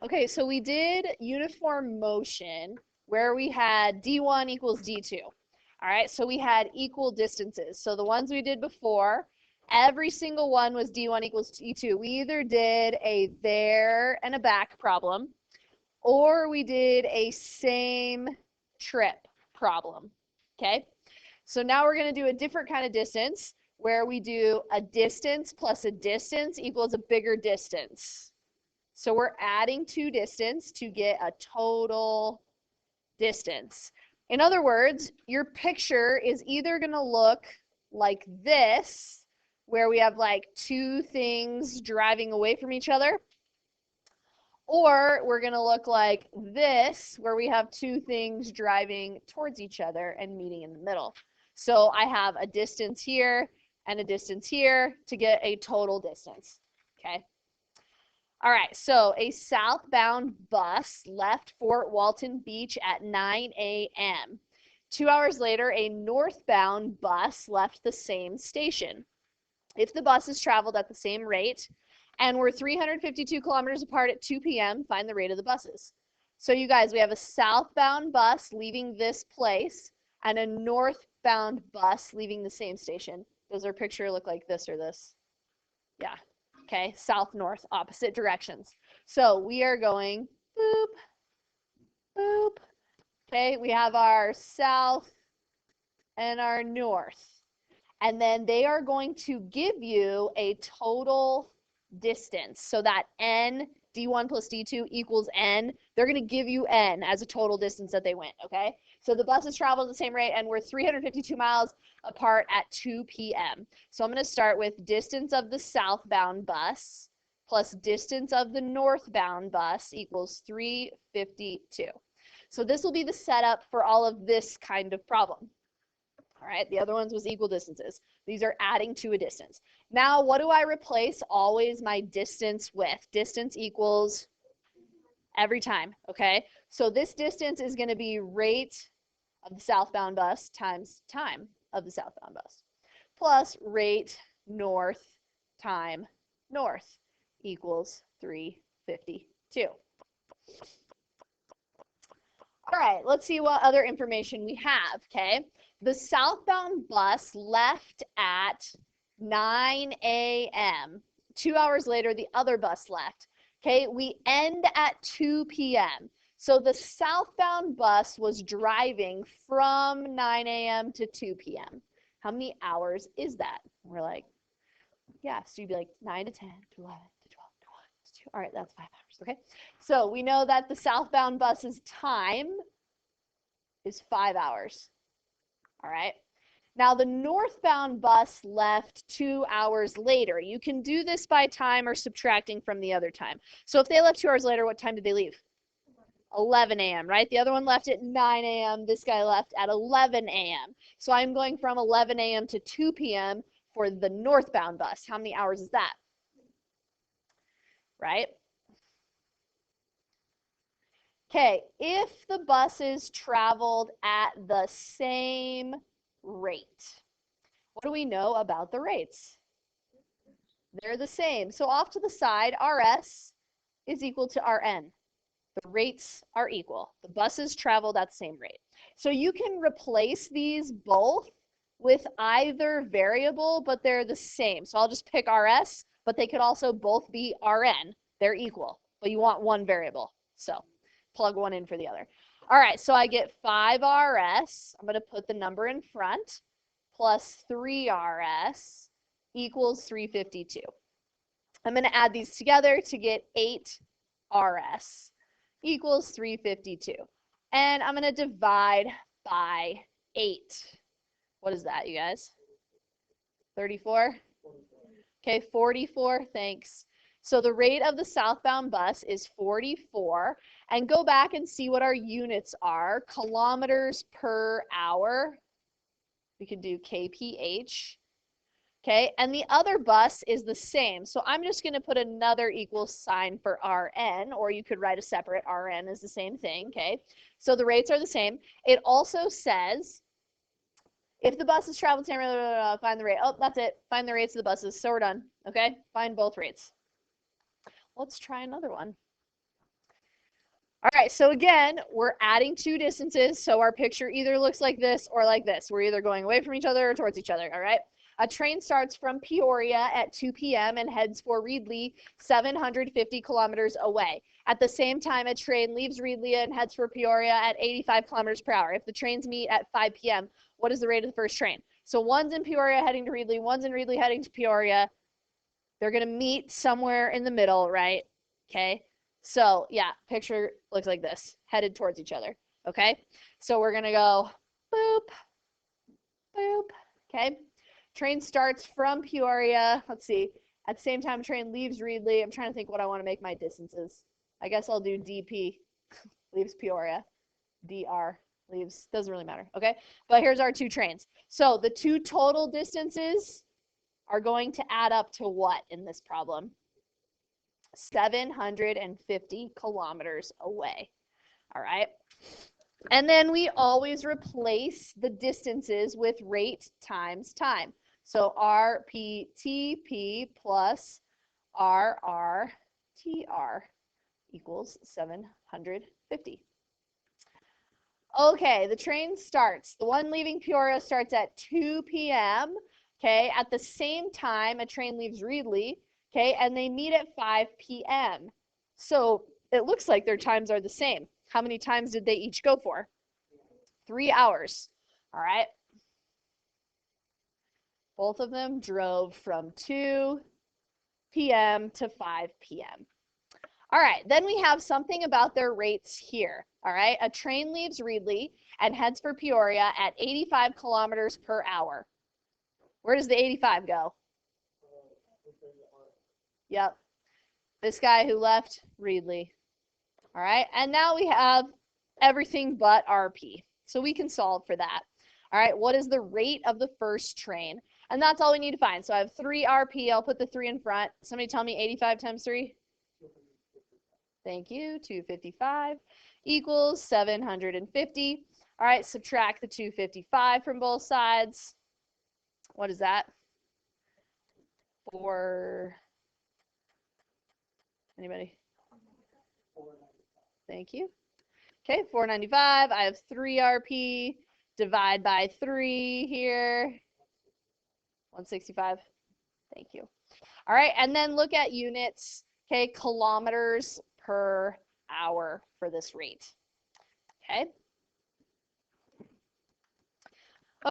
Okay, so we did uniform motion where we had D1 equals D2. All right, so we had equal distances. So the ones we did before, every single one was D1 equals D2. We either did a there and a back problem, or we did a same trip problem. Okay, so now we're going to do a different kind of distance where we do a distance plus a distance equals a bigger distance. So we're adding two distance to get a total distance. In other words, your picture is either going to look like this, where we have like two things driving away from each other, or we're going to look like this, where we have two things driving towards each other and meeting in the middle. So I have a distance here and a distance here to get a total distance. Okay. All right, so a southbound bus left Fort Walton Beach at 9 a.m. 2 hours later, a northbound bus left the same station. If the buses traveled at the same rate and were 352 kilometers apart at 2 p.m., find the rate of the buses. So you guys, we have a southbound bus leaving this place and a northbound bus leaving the same station. Does our picture look like this or this? Yeah. Okay, south, north, opposite directions. So we are going boop, boop. Okay, we have our south and our north. And then they are going to give you a total distance. So that n, D1 plus D2 equals n. They're going to give you n as a total distance that they went, okay? So the buses traveled at the same rate and we're 352 miles apart at 2 p.m. So I'm going to start with distance of the southbound bus plus distance of the northbound bus equals 352. So this will be the setup for all of this kind of problem. All right, the other ones was equal distances. These are adding to a distance. Now, what do I replace always my distance with? Distance equals every time, okay? So this distance is going to be rate of the southbound bus times time of the southbound bus plus rate north time north equals 352. All right, let's see what other information we have, okay? The southbound bus left at 9 a.m. 2 hours later, the other bus left. Okay, we end at 2 p.m. So the southbound bus was driving from 9 a.m. to 2 p.m. How many hours is that? We're like, yeah, so you'd be like 9 to 10 to 11 to 12 to 1 to 2. All right, that's 5 hours, okay? So we know that the southbound bus's time is 5 hours. All right. Now the northbound bus left 2 hours later. You can do this by time or subtracting from the other time. So if they left 2 hours later, what time did they leave? 11 a.m., right? The other one left at 9 a.m. This guy left at 11 a.m. So I'm going from 11 a.m. to 2 p.m. for the northbound bus. How many hours is that? Right? Okay, if the buses traveled at the same rate, what do we know about the rates? They're the same. So off to the side, RS is equal to RN. The rates are equal. The buses traveled at the same rate. So you can replace these both with either variable, but they're the same. So I'll just pick RS, but they could also both be RN. They're equal, but you want one variable. So plug one in for the other. All right, so I get 5RS. I'm going to put the number in front, plus 3RS equals 352. I'm going to add these together to get 8RS equals 352. And I'm going to divide by 8. What is that, you guys? 34? Okay, 44, thanks. So the rate of the southbound bus is 44. And go back and see what our units are. Kilometers per hour. We can do kph. Okay, and the other bus is the same. So I'm just going to put another equal sign for RN, or you could write a separate RN as the same thing, okay? So the rates are the same. It also says, if the buses travel the same rate, find the rate. Oh, that's it. Find the rates of the buses. So we're done, okay? Find both rates. Let's try another one. All right, so again, we're adding two distances, so our picture either looks like this or like this. We're either going away from each other or towards each other, all right? A train starts from Peoria at 2 p.m. and heads for Reedley, 750 kilometers away. At the same time, a train leaves Reedley and heads for Peoria at 85 kilometers per hour. If the trains meet at 5 p.m., what is the rate of the first train? So one's in Peoria heading to Reedley, one's in Reedley heading to Peoria. They're going to meet somewhere in the middle, right? Okay. So yeah, picture looks like this, headed towards each other. Okay. So we're going to go boop, boop. Okay. Train starts from Peoria. Let's see. At the same time, train leaves Reedley. I'm trying to think what I want to make my distances. I guess I'll do DP, leaves Peoria. DR leaves, doesn't really matter. Okay. But here's our two trains. So the two total distances are going to add up to what in this problem? 750 kilometers away. All right. And then we always replace the distances with rate times time. So RPTP plus RRTR equals 750. Okay, the train starts. The one leaving Peoria starts at 2 p.m. Okay, at the same time, a train leaves Reedley. Okay, and they meet at 5 p.m. So it looks like their times are the same. How many times did they each go for? 3 hours. All right. Both of them drove from 2 p.m. to 5 p.m. All right, then we have something about their rates here. All right, a train leaves Reedley and heads for Peoria at 85 kilometers per hour. Where does the 85 go? Yep, this guy who left Reedley. All right, and now we have everything but RP. So we can solve for that. All right, what is the rate of the first train? And that's all we need to find. So I have 3 RP. I'll put the 3 in front. Somebody tell me 85 times 3. Thank you. 255 equals 750. All right, subtract the 255 from both sides. What is that? 4. Anybody? Thank you. Okay, 495. I have 3 RP. Divide by 3 here. 165. Thank you. All right, and then look at units. Okay, kilometers per hour for this rate. Okay.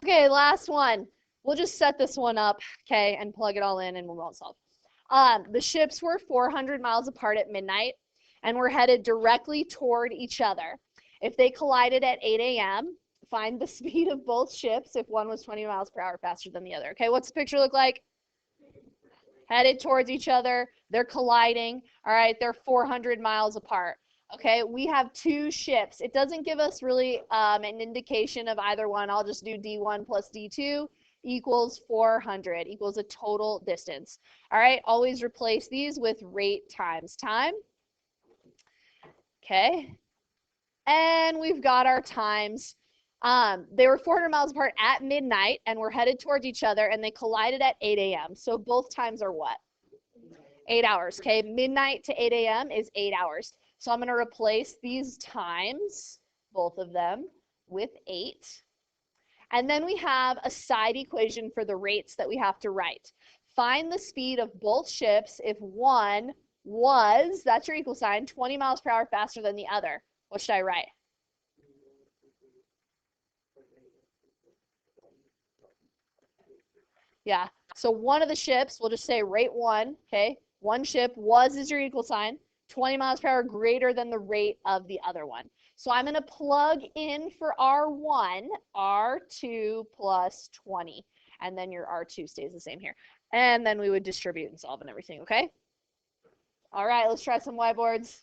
Okay, last one. We'll just set this one up, okay, and plug it all in and we won't solve. The ships were 400 miles apart at midnight and were headed directly toward each other. If they collided at 8 a.m., find the speed of both ships if one was 20 miles per hour faster than the other. Okay, what's the picture look like? Headed towards each other. They're colliding. All right, they're 400 miles apart. Okay, we have 2 ships. It doesn't give us really an indication of either one. I'll just do D1 plus D2 equals 400, equals a total distance. All right, always replace these with rate times time. Okay, and we've got our times. They were 400 miles apart at midnight and were headed towards each other, and they collided at 8 a.m. So both times are what? 8 hours, okay? Midnight to 8 a.m. is 8 hours. So I'm going to replace these times, both of them, with 8. And then we have a side equation for the rates that we have to write. Find the speed of both ships if one was, that's your equal sign, 20 miles per hour faster than the other. What should I write? Yeah, so one of the ships, we'll just say rate 1, okay? One ship was is your equal sign, 20 miles per hour greater than the rate of the other one. So I'm going to plug in for R1, R2 plus 20. And then your R2 stays the same here. And then we would distribute and solve and everything, okay? All right, let's try some whiteboards.